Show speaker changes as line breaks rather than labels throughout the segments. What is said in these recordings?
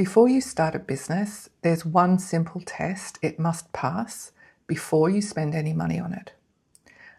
Before you start a business, there's one simple test it must pass before you spend any money on it.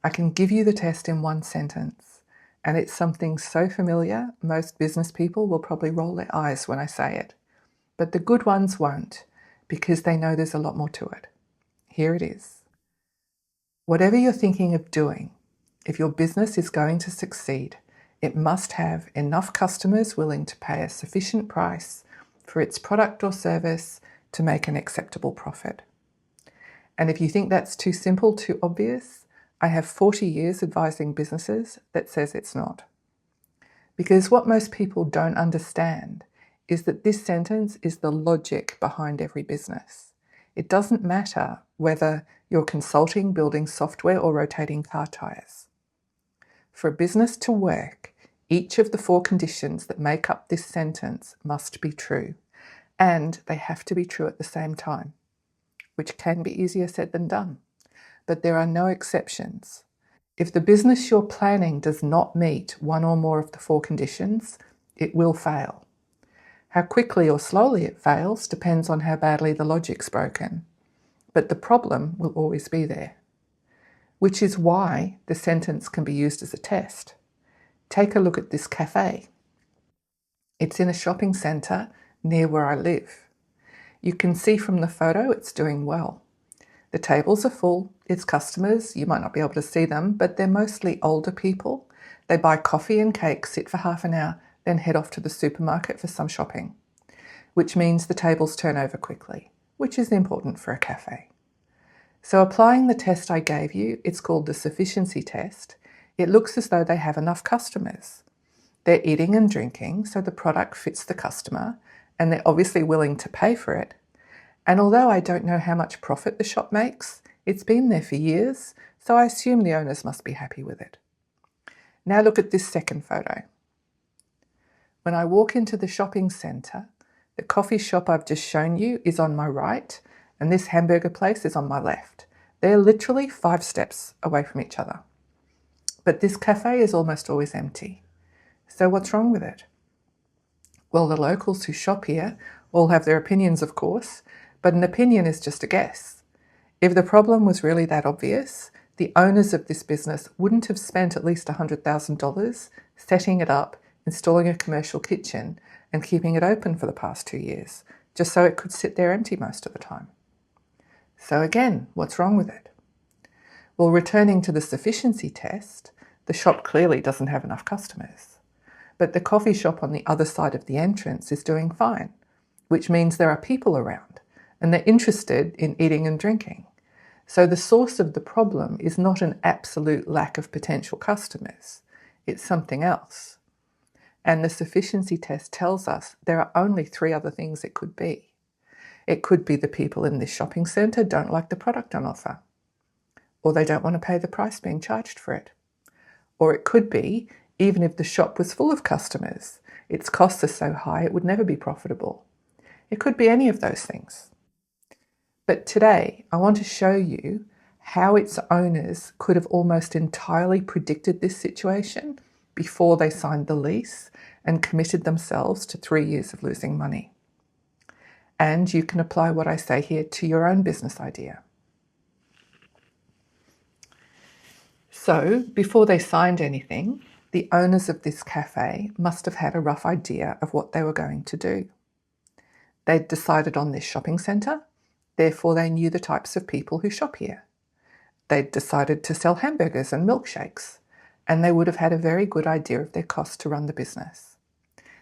I can give you the test in one sentence, and it's something so familiar, most business people will probably roll their eyes when I say it. But the good ones won't, because they know there's a lot more to it. Here it is. Whatever you're thinking of doing, if your business is going to succeed, it must have enough customers willing to pay a sufficient price for its product or service to make an acceptable profit. And if you think that's too simple, too obvious, I have 40 years advising businesses that says it's not. Because what most people don't understand is that this sentence is the logic behind every business. It doesn't matter whether you're consulting, building software, or rotating car tires. For a business to work, each of the 4 conditions that make up this sentence must be true, and they have to be true at the same time, which can be easier said than done. But there are no exceptions. If the business you're planning does not meet one or more of the 4 conditions, it will fail. How quickly or slowly it fails depends on how badly the logic's broken, but the problem will always be there. Which is why the sentence can be used as a test. Take a look at this cafe. It's in a shopping centre near where I live. You can see from the photo it's doing well. The tables are full, its customers, you might not be able to see them, but they're mostly older people. They buy coffee and cake, sit for half an hour, then head off to the supermarket for some shopping, which means the tables turn over quickly, which is important for a cafe. So applying the test I gave you, it's called the sufficiency test, it looks as though they have enough customers. They're eating and drinking, so the product fits the customer, and they're obviously willing to pay for it. And although I don't know how much profit the shop makes, it's been there for years, so I assume the owners must be happy with it. Now look at this second photo. When I walk into the shopping centre, the coffee shop I've just shown you is on my right, and this hamburger place is on my left. They're literally 5 steps away from each other. But this cafe is almost always empty. So what's wrong with it? Well, the locals who shop here all have their opinions, of course, but an opinion is just a guess. If the problem was really that obvious, the owners of this business wouldn't have spent at least $100,000 setting it up, installing a commercial kitchen, and keeping it open for the past 2 years, just so it could sit there empty most of the time. So again, what's wrong with it? Well, returning to the sufficiency test, the shop clearly doesn't have enough customers. But the coffee shop on the other side of the entrance is doing fine, which means there are people around, and they're interested in eating and drinking. So the source of the problem is not an absolute lack of potential customers, it's something else. And the sufficiency test tells us there are only 3 other things it could be. It could be the people in this shopping centre don't like the product on offer, or they don't want to pay the price being charged for it. Or it could be, even if the shop was full of customers, its costs are so high it would never be profitable. It could be any of those things. But today, I want to show you how its owners could have almost entirely predicted this situation before they signed the lease and committed themselves to 3 years of losing money. And you can apply what I say here to your own business idea. So, before they signed anything, the owners of this cafe must have had a rough idea of what they were going to do. They'd decided on this shopping centre, therefore they knew the types of people who shop here. They'd decided to sell hamburgers and milkshakes, and they would have had a very good idea of their costs to run the business.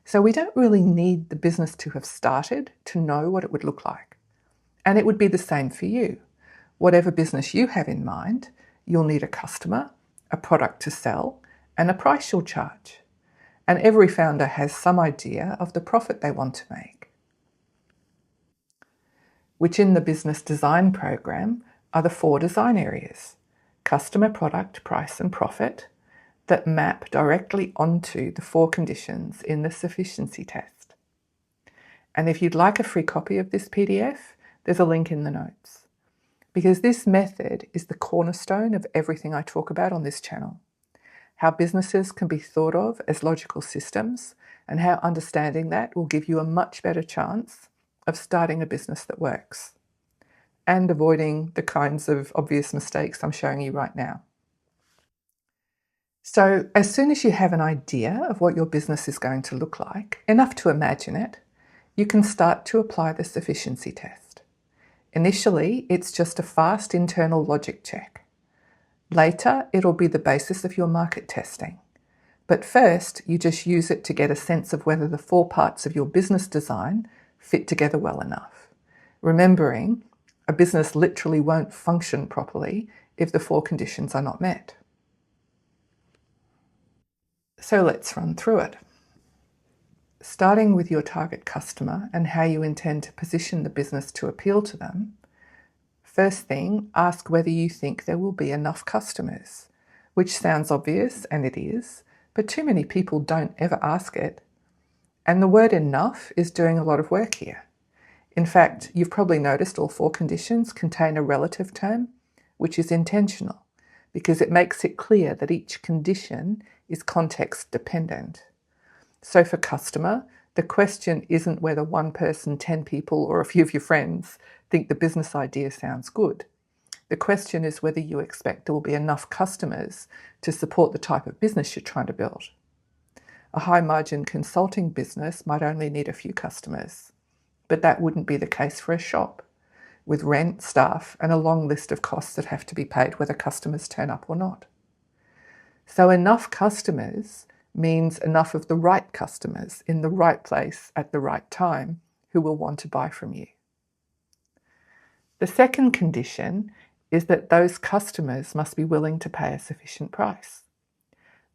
So we don't really need the business to have started to know what it would look like. And it would be the same for you. Whatever business you have in mind, you'll need a customer, a product to sell, and a price you'll charge. And every founder has some idea of the profit they want to make, which in the business design program are the 4 design areas: customer, product, price, and profit, that map directly onto the 4 conditions in the sufficiency test. And if you'd like a free copy of this PDF, there's a link in the notes. Because this method is the cornerstone of everything I talk about on this channel. how businesses can be thought of as logical systems, and how understanding that will give you a much better chance of starting a business that works and avoiding the kinds of obvious mistakes I'm showing you right now. So as soon as you have an idea of what your business is going to look like, enough to imagine it, you can start to apply the sufficiency test. Initially, it's just a fast internal logic check. Later, it'll be the basis of your market testing. But first, you just use it to get a sense of whether the 4 parts of your business design fit together well enough. Remembering, a business literally won't function properly if the 4 conditions are not met. So let's run through it. Starting with your target customer and how you intend to position the business to appeal to them, first thing, ask whether you think there will be enough customers, which sounds obvious, and it is, but too many people don't ever ask it. And the word enough is doing a lot of work here. In fact, you've probably noticed all 4 conditions contain a relative term, which is intentional, because it makes it clear that each condition is context dependent. So for customer, the question isn't whether 1 person, 10 people, or a few of your friends think the business idea sounds good. The question is whether you expect there will be enough customers to support the type of business you're trying to build. A high-margin consulting business might only need a few customers, but that wouldn't be the case for a shop, with rent, staff, and a long list of costs that have to be paid whether customers turn up or not. So enough customers means enough of the right customers in the right place at the right time who will want to buy from you. The second condition is that those customers must be willing to pay a sufficient price,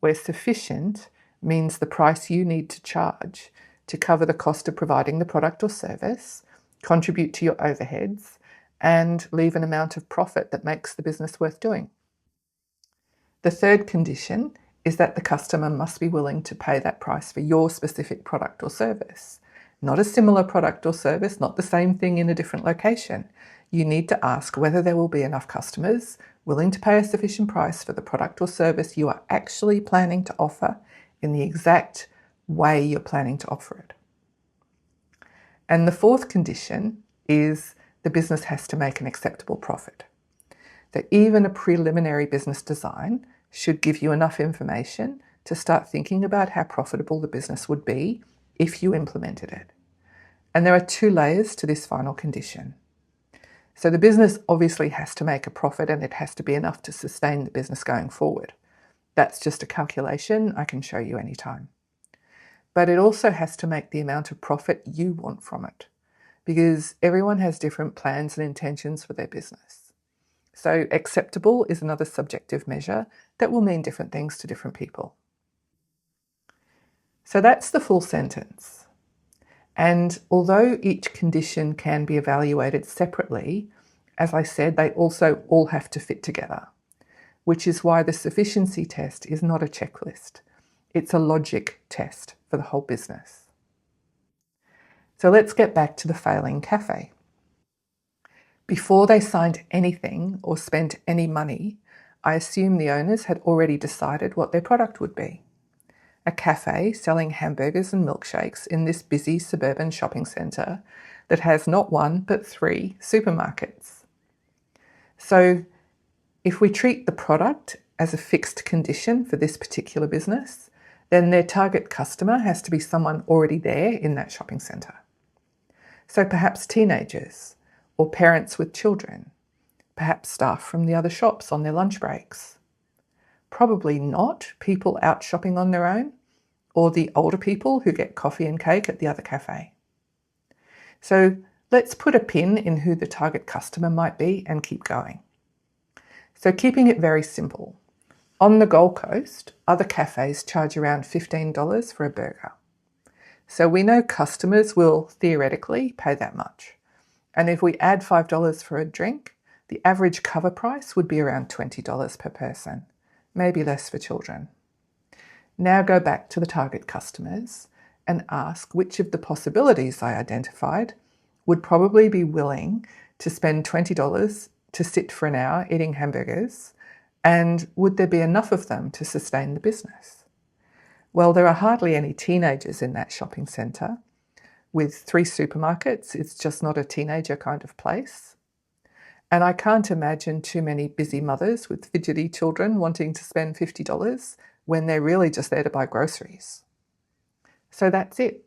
where sufficient means the price you need to charge to cover the cost of providing the product or service, contribute to your overheads, and leave an amount of profit that makes the business worth doing. The third condition is that the customer must be willing to pay that price for your specific product or service. Not a similar product or service, not the same thing in a different location. You need to ask whether there will be enough customers willing to pay a sufficient price for the product or service you are actually planning to offer in the exact way you're planning to offer it. And the fourth condition is the business has to make an acceptable profit. That even a preliminary business design should give you enough information to start thinking about how profitable the business would be if you implemented it. And there are 2 layers to this final condition. So the business obviously has to make a profit, and it has to be enough to sustain the business going forward. That's just a calculation I can show you anytime. But it also has to make the amount of profit you want from it, because everyone has different plans and intentions for their business. So acceptable is another subjective measure that will mean different things to different people. So that's the full sentence. And although each condition can be evaluated separately, as I said, they also all have to fit together, which is why the sufficiency test is not a checklist. It's a logic test for the whole business. So let's get back to the failing cafe. Before they signed anything or spent any money, I assume the owners had already decided what their product would be. A cafe selling hamburgers and milkshakes in this busy suburban shopping centre that has not 1 but 3 supermarkets. So if we treat the product as a fixed condition for this particular business, then their target customer has to be someone already there in that shopping centre. So perhaps teenagers, or parents with children, perhaps staff from the other shops on their lunch breaks. Probably not people out shopping on their own, or the older people who get coffee and cake at the other cafe. So let's put a pin in who the target customer might be and keep going. So keeping it very simple. On the Gold Coast, other cafes charge around $15 for a burger. So we know customers will theoretically pay that much. And if we add $5 for a drink, the average cover price would be around $20 per person, maybe less for children. Now go back to the target customers and ask which of the possibilities I identified would probably be willing to spend $20 to sit for an hour eating hamburgers And would there be enough of them to sustain the business? Well, there are hardly any teenagers in that shopping centre. With 3 supermarkets, it's just not a teenager kind of place. And I can't imagine too many busy mothers with fidgety children wanting to spend $50 when they're really just there to buy groceries. So that's it.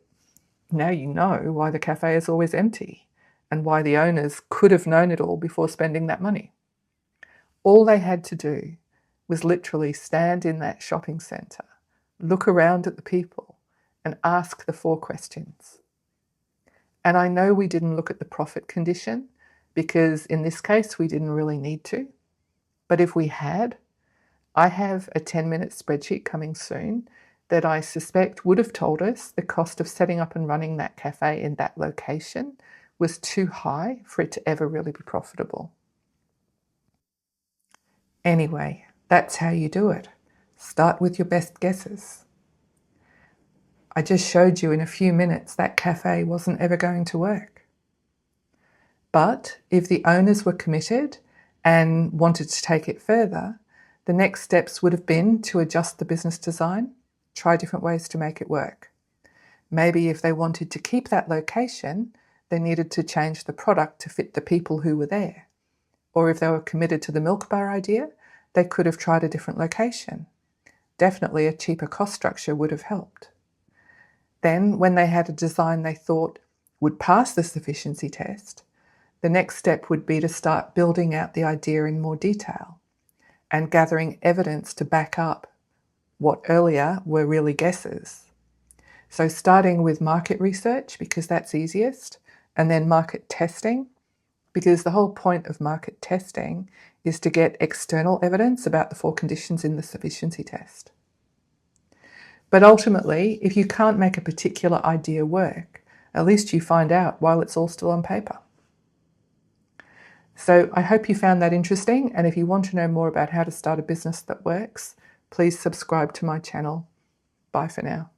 Now you know why the cafe is always empty and why the owners could have known it all before spending that money. All they had to do was literally stand in that shopping centre, look around at the people, and ask the 4 questions. And I know we didn't look at the profit condition because in this case we didn't really need to. But if we had, I have a 10-minute spreadsheet coming soon that I suspect would have told us the cost of setting up and running that cafe in that location was too high for it to ever really be profitable. Anyway, that's how you do it. Start with your best guesses. I just showed you in a few minutes that cafe wasn't ever going to work. But if the owners were committed and wanted to take it further, the next steps would have been to adjust the business design, try different ways to make it work. Maybe if they wanted to keep that location, they needed to change the product to fit the people who were there. Or if they were committed to the milk bar idea, they could have tried a different location. Definitely a cheaper cost structure would have helped. Then, when they had a design they thought would pass the sufficiency test, the next step would be to start building out the idea in more detail and gathering evidence to back up what earlier were really guesses. So starting with market research, because that's easiest, and then market testing, because the whole point of market testing is to get external evidence about the 4 conditions in the sufficiency test. But ultimately, if you can't make a particular idea work, at least you find out while it's all still on paper. So I hope you found that interesting, and if you want to know more about how to start a business that works, please subscribe to my channel. Bye for now.